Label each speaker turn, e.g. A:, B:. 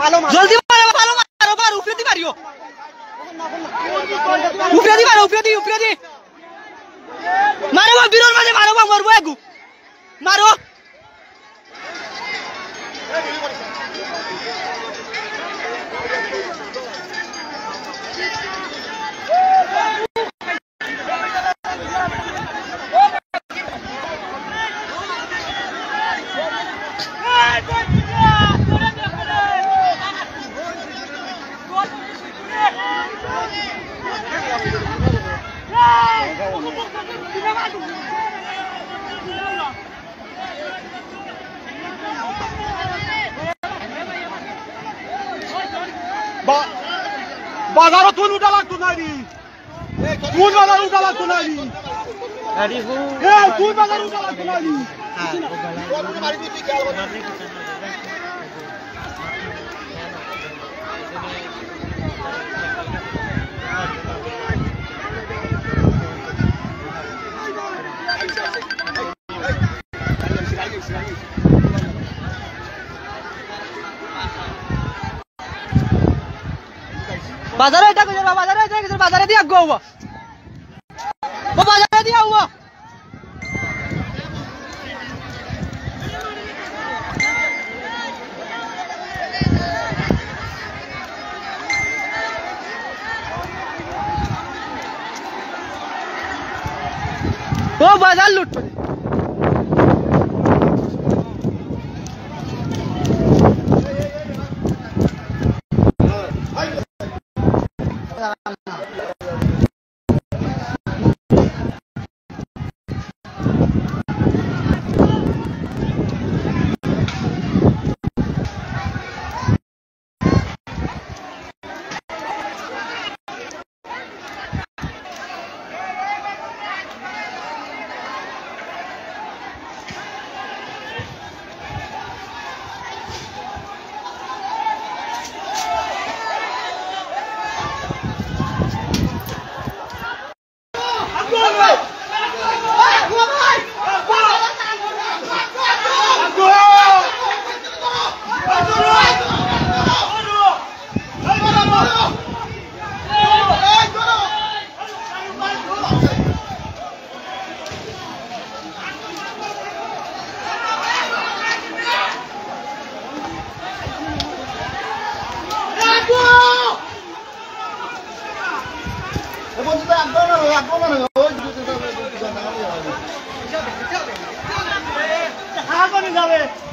A: জলদি মারো ভালো মারো মারো উপরে দি মারিও উপরে দি মারো উপরে দি মারো বিরল মাঝে মারো মরবো আগু মারো
B: बाजारात तून उठा लागतो नाही तून बाजार उठा लागतो नाही तून बाजार उठा लागतो नाही
A: बाजार এটা কইরা বাজারে এটা কইরা বাজারে দিয়া গো ও বাজারে দিয়া ও বাজার লুট করে যাবে